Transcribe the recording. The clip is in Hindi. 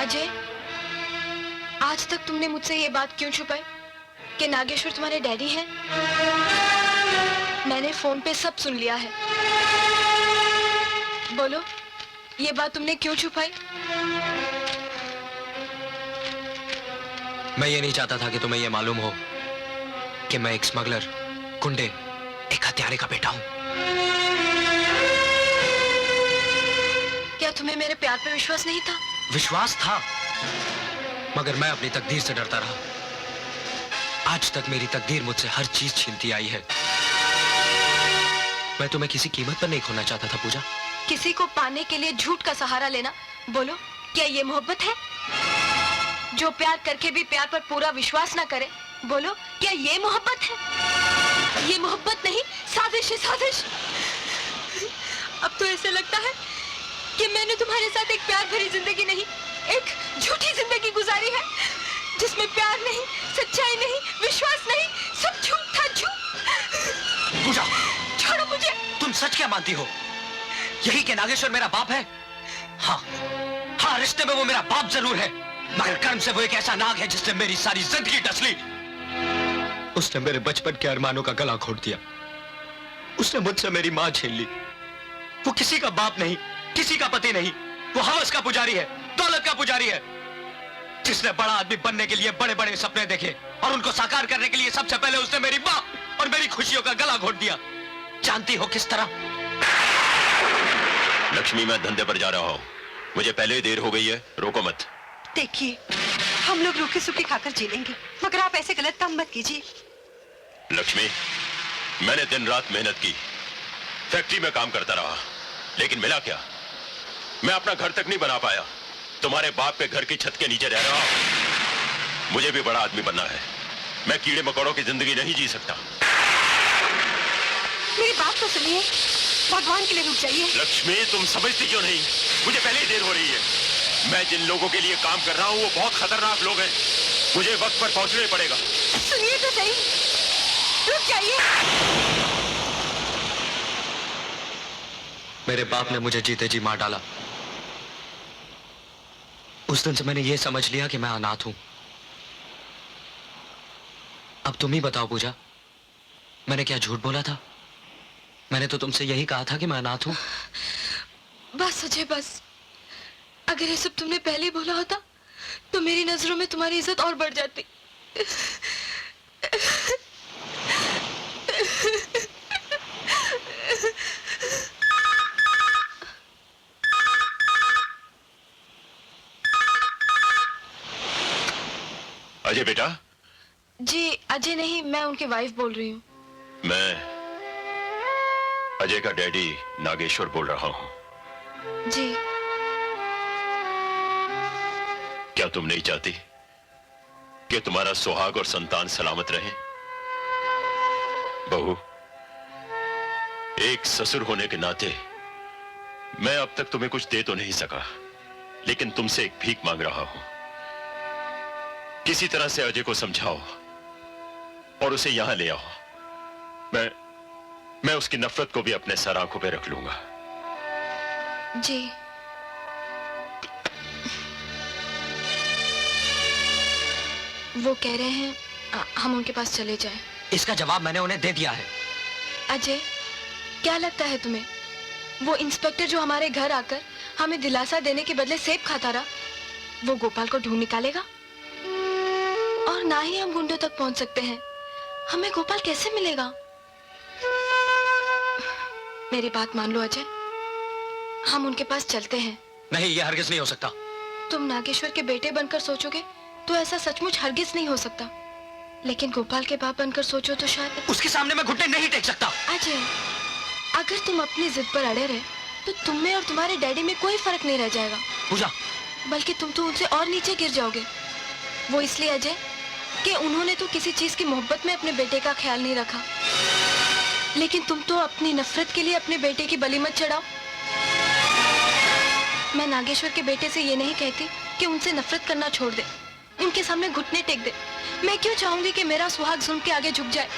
अजय, आज तक तुमने मुझसे ये बात क्यों छुपाई कि नागेश्वर तुम्हारे डैडी हैं? मैंने फोन पे सब सुन लिया है। बोलो, ये बात तुमने क्यों छुपाई? मैं ये नहीं चाहता था कि तुम्हें ये मालूम हो कि मैं एक स्मगलर, गुंडे, एक हत्यारे का बेटा हूं। क्या तुम्हें मेरे प्यार पे विश्वास नहीं था? विश्वास था, मगर मैं अपनी तकदीर से डरता रहा। आज तक मेरी तकदीर मुझसे हर चीज छीनती आई है। मैं तुम्हें किसी कीमत पर नहीं खोना चाहता था पूजा। किसी को पाने के लिए झूठ का सहारा लेना, बोलो क्या ये मोहब्बत है? जो प्यार करके भी प्यार पर पूरा विश्वास ना करे, बोलो क्या ये मोहब्बत है? ये मोहब्बत नहीं, साजिश है, साजिश। अब तो ऐसे लगता है कि मैंने तुम्हारे साथ एक प्यार भरी जिंदगी नहीं, एक झूठी जिंदगी गुजारी है, जिसमें प्यार नहीं, सच्चाई नहीं, विश्वास नहीं, सब झूठ था, झूठ। पूजा, छोड़ो मुझे। तुम सच क्या मानती हो? यही कि नागेश्वर मेरा बाप है? हाँ, हाँ, रिश्ते में वो मेरा बाप जरूर है, मगर कर्म से वो एक ऐसा नाग है जिसने मेरी सारी जिंदगी डस ली। उसने मेरे बचपन के अरमानों का गला घोट दिया। उसने मुझसे मेरी मां छीन ली। वो किसी का बाप नहीं, किसी का पति नहीं, वो हवस का पुजारी है, दौलत का पुजारी है, जिसने बड़ा आदमी बनने के लिए बड़े बड़े सपने देखे और उनको साकार करने के लिए सबसे पहले उसने मेरी मां और मेरी खुशियों का गला घोट दिया। जानती हो किस तरह? लक्ष्मी, मैं धंधे पर जा रहा हूं, मुझे पहले ही देर हो गई है, रोको मत। देखिए, हम लोग रूखे सूखे खाकर जी लेंगे, मगर आप ऐसे गलत काम मत कीजिए। लक्ष्मी, मैंने दिन रात मेहनत की, फैक्ट्री में काम करता रहा, लेकिन मिला क्या? मैं अपना घर तक नहीं बना पाया। तुम्हारे बाप के घर की छत के नीचे रह रहा हूं। मुझे भी बड़ा आदमी बनना है। मैं कीड़े मकोड़ों की जिंदगी नहीं जी सकता। मेरी बात तो सुनिए, भगवान के लिए रुक जाइए। लक्ष्मी, तुम समझती क्यों नहीं? मुझे पहले ही देर हो रही है। मैं जिन लोगों के लिए काम कर रहा हूं वो बहुत खतरनाक लोग हैं। मुझे वक्त पर पहुंचना ही पड़ेगा। सुनिए तो सही, रुक जाइए। मेरे बाप ने मुझे जीते जी मार डाला। उस दिन से मैंने ये समझ लिया कि मैं अनाथ हूं। अब तुम ही बताओ पूजा, मैंने क्या झूठ बोला था? मैंने तो तुमसे यही कहा था कि मैं अनाथ हूं। बस अजय, बस। अगर ये सब तुमने पहले बोला होता तो मेरी नजरों में तुम्हारी इज्जत और बढ़ जाती। अजय बेटा? जी अजय नहीं, मैं उनकी वाइफ बोल रही हूँ। मैं अजय का डैडी नागेश्वर बोल रहा हूं। जी। क्या तुम नहीं चाहती कि तुम्हारा सुहाग और संतान सलामत रहे? बहू, एक ससुर होने के नाते मैं अब तक तुम्हें कुछ दे तो नहीं सका, लेकिन तुमसे एक भीख मांग रहा हूं। किसी तरह से अजय को समझाओ और उसे यहां ले आओ। मैं उसकी नफरत को भी अपने सर आंखों पे रख लूंगा। जी। वो कह रहे हैं हम उनके पास चले जाएं। इसका जवाब मैंने उन्हें दे दिया है। अजय, क्या लगता है तुम्हें वो इंस्पेक्टर जो हमारे घर आकर हमें दिलासा देने के बदले सेब खाता रहा, वो गोपाल को ढूंढ निकालेगा? और ना ही हम गुंडों तक पहुंच सकते हैं, हमें गोपाल कैसे मिलेगा? मेरी बात मान लो अजय, हम उनके पास चलते हैं। नहीं, यह हरगिज नहीं हो सकता। तुम नागेश्वर के बेटे बनकर सोचोगे तो ऐसा सचमुच हरगिज नहीं हो सकता, लेकिन गोपाल के बाप बनकर सोचो तो शायद। उसके सामने मैं घुटने नहीं टेक सकता। अजय, अगर तुम अपनी जिद पर अड़े रहे तो तुम में और तुम्हारे डैडी में कोई फर्क नहीं रह जाएगा पूजा, बल्कि तुम तो उनसे और नीचे गिर जाओगे। वो इसलिए अजय कि उन्होंने तो किसी चीज की मोहब्बत में अपने बेटे का ख्याल नहीं रखा, लेकिन तुम तो अपनी नफरत के लिए अपने बेटे की बलि मत चढ़ाओ। मैं नागेश्वर के बेटे से ये नहीं कहती कि उनसे नफरत करना छोड़ दे, उनके सामने घुटने टेक दे। मैं क्यों चाहूंगी कि मेरा सुहाग जुल्म के आगे झुक जाए?